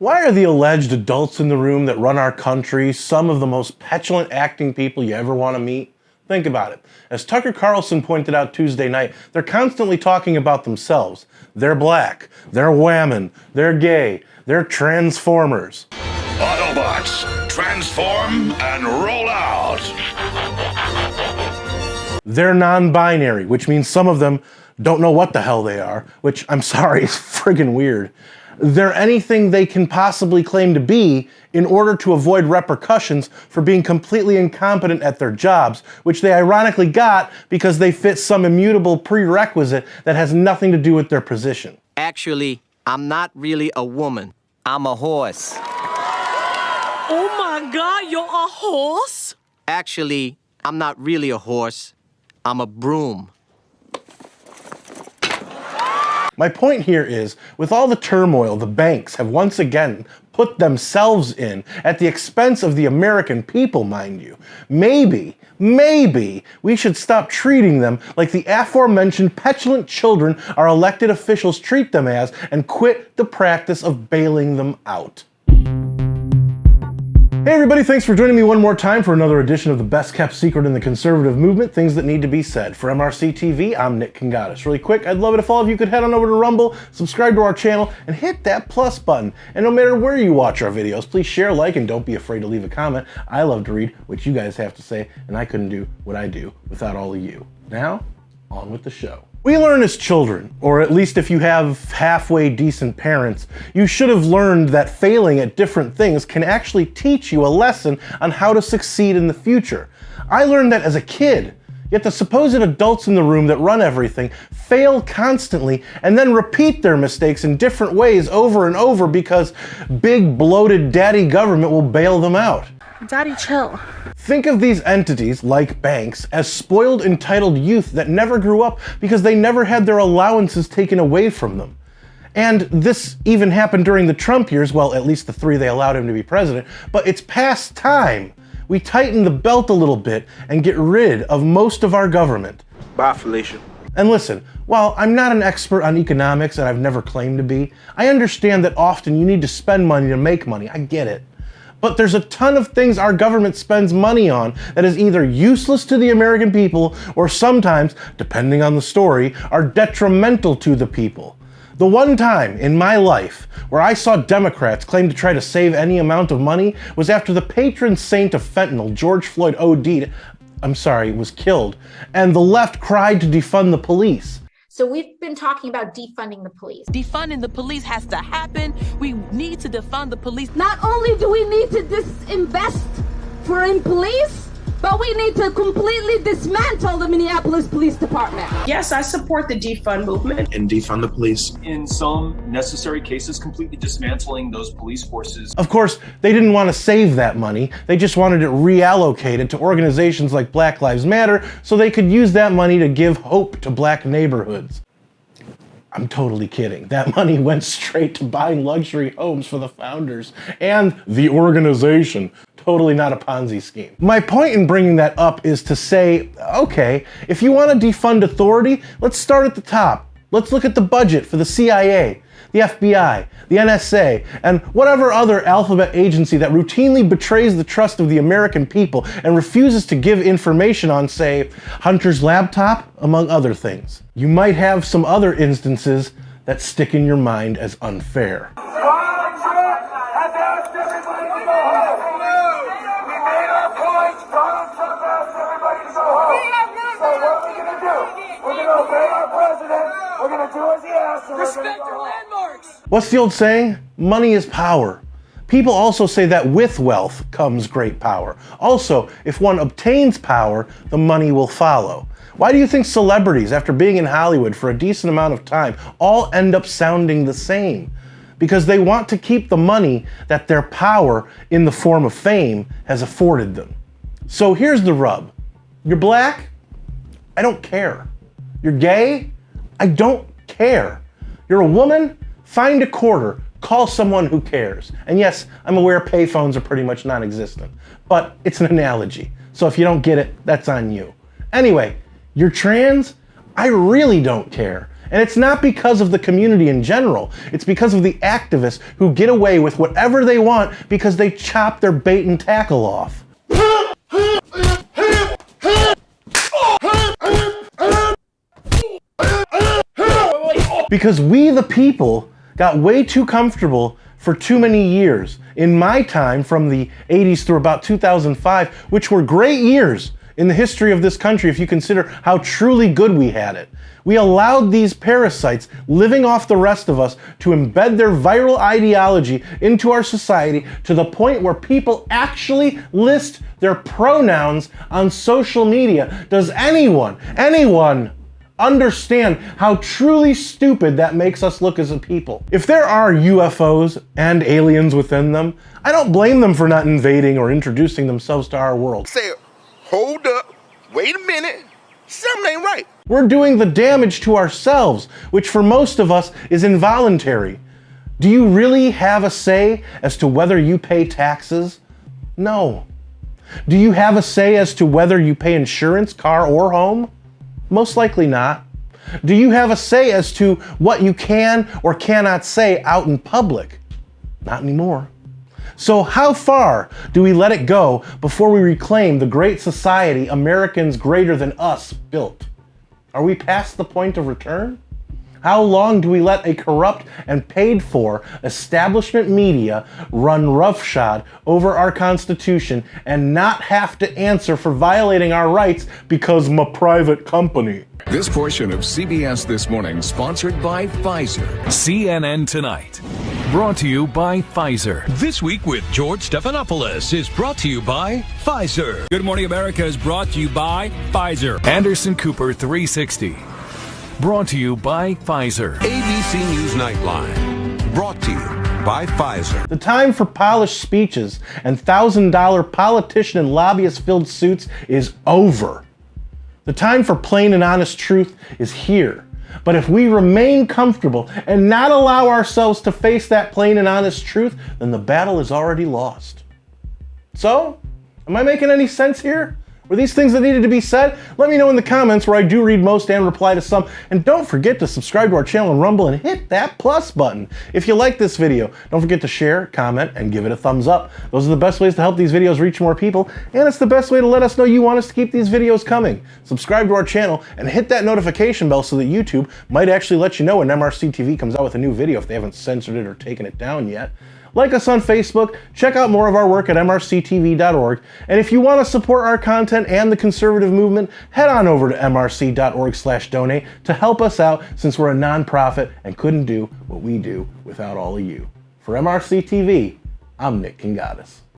Why are the alleged adults in the room that run our country some of the most petulant acting people you ever want to meet? Think about it. As Tucker Carlson pointed out Tuesday night, they're constantly talking about themselves. They're black, they're whammon, they're gay, they're transformers. Autobots, transform and roll out! They're non-binary, which means some of them don't know what the hell they are, which, I'm sorry, is friggin' weird. They're anything they can possibly claim to be in order to avoid repercussions for being completely incompetent at their jobs, which they ironically got because they fit some immutable prerequisite that has nothing to do with their position. Actually, I'm not really a woman. I'm a horse. Oh my God, you're a horse? Actually, I'm not really a horse. I'm a broom. My point here is, with all the turmoil the banks have once again put themselves in, at the expense of the American people, mind you, maybe we should stop treating them like the aforementioned petulant children our elected officials treat them as and quit the practice of bailing them out. Hey everybody, thanks for joining me one more time for another edition of the best kept secret in the conservative movement, things that need to be said. For MRC-TV, I'm Nick Kangadis. Really quick, I'd love it if all of you could head on over to Rumble, subscribe to our channel, and hit that plus button. And no matter where you watch our videos, please share, like, and don't be afraid to leave a comment. I love to read what you guys have to say, and I couldn't do what I do without all of you. Now, on with the show. We learn as children, or at least if you have halfway decent parents, you should have learned that failing at different things can actually teach you a lesson on how to succeed in the future. I learned that as a kid, yet the supposed adults in the room that run everything fail constantly and then repeat their mistakes in different ways over and over because big bloated daddy government will bail them out. Daddy, chill. Think of these entities, like banks, as spoiled, entitled youth that never grew up because they never had their allowances taken away from them. And this even happened during the Trump years, well, at least the 3 they allowed him to be president, but it's past time. We tighten the belt a little bit and get rid of most of our government. Bye, Felicia. And listen, while I'm not an expert on economics and I've never claimed to be, I understand that often you need to spend money to make money. I get it. But there's a ton of things our government spends money on that is either useless to the American people or sometimes, depending on the story, are detrimental to the people. The one time in my life where I saw Democrats claim to try to save any amount of money was after the patron saint of fentanyl, George Floyd, was killed, and the left cried to defund the police. So we've been talking about defunding the police. Defunding the police has to happen. We need to defund the police. Not only do we need to disinvest in police, but we need to completely dismantle the Minneapolis Police Department. Yes, I support the defund movement. And defund the police. In some necessary cases, completely dismantling those police forces. Of course, they didn't want to save that money. They just wanted it reallocated to organizations like Black Lives Matter so they could use that money to give hope to black neighborhoods. I'm totally kidding. That money went straight to buying luxury homes for the founders and the organization. Totally not a Ponzi scheme. My point in bringing that up is to say, okay, if you want to defund authority, let's start at the top. Let's look at the budget for the CIA, the FBI, the NSA, and whatever other alphabet agency that routinely betrays the trust of the American people and refuses to give information on, say, Hunter's laptop, among other things. You might have some other instances that stick in your mind as unfair. What's the old saying? Money is power. People also say that with wealth comes great power. Also, if one obtains power, the money will follow. Why do you think celebrities, after being in Hollywood for a decent amount of time, all end up sounding the same? Because they want to keep the money that their power in the form of fame has afforded them. So here's the rub. You're black? I don't care. You're gay? I don't care. You're a woman? Find a quarter, call someone who cares. And yes, I'm aware payphones are pretty much non-existent, but it's an analogy. So if you don't get it, that's on you. Anyway, you're trans? I really don't care. And it's not because of the community in general. It's because of the activists who get away with whatever they want because they chop their bait and tackle off. Because we, the people, got way too comfortable for too many years. In my time, from the 80s through about 2005, which were great years in the history of this country if you consider how truly good we had it, we allowed these parasites living off the rest of us to embed their viral ideology into our society to the point where people actually list their pronouns on social media. Does anyone understand how truly stupid that makes us look as a people? If there are UFOs and aliens within them, I don't blame them for not invading or introducing themselves to our world. Say, hold up, wait a minute, something ain't right. We're doing the damage to ourselves, which for most of us is involuntary. Do you really have a say as to whether you pay taxes? No. Do you have a say as to whether you pay insurance, car, or home? Most likely not. Do you have a say as to what you can or cannot say out in public? Not anymore. So how far do we let it go before we reclaim the great society Americans greater than us built? Are we past the point of return? How long do we let a corrupt and paid for establishment media run roughshod over our Constitution and not have to answer for violating our rights because I'm a private company? This portion of CBS This Morning sponsored by Pfizer. CNN Tonight, brought to you by Pfizer. This Week with George Stephanopoulos is brought to you by Pfizer. Good Morning America is brought to you by Pfizer. Anderson Cooper 360, brought to you by Pfizer. ABC News Nightline, brought to you by Pfizer. The time for polished speeches and $1,000 politician and lobbyist-filled suits is over. The time for plain and honest truth is here. But if we remain comfortable and not allow ourselves to face that plain and honest truth, then the battle is already lost. So, am I making any sense here? Were these things that needed to be said? Let me know in the comments, where I do read most and reply to some. And don't forget to subscribe to our channel on Rumble and hit that plus button. If you like this video, don't forget to share, comment, and give it a thumbs up. Those are the best ways to help these videos reach more people, and it's the best way to let us know you want us to keep these videos coming. Subscribe to our channel and hit that notification bell so that YouTube might actually let you know when MRC-TV comes out with a new video if they haven't censored it or taken it down yet. Like us on Facebook, check out more of our work at MRCTV.org, and if you want to support our content and the conservative movement, head on over to MRC.org/donate to help us out, since we're a nonprofit and couldn't do what we do without all of you. For MRC TV, I'm Nick Kangadis.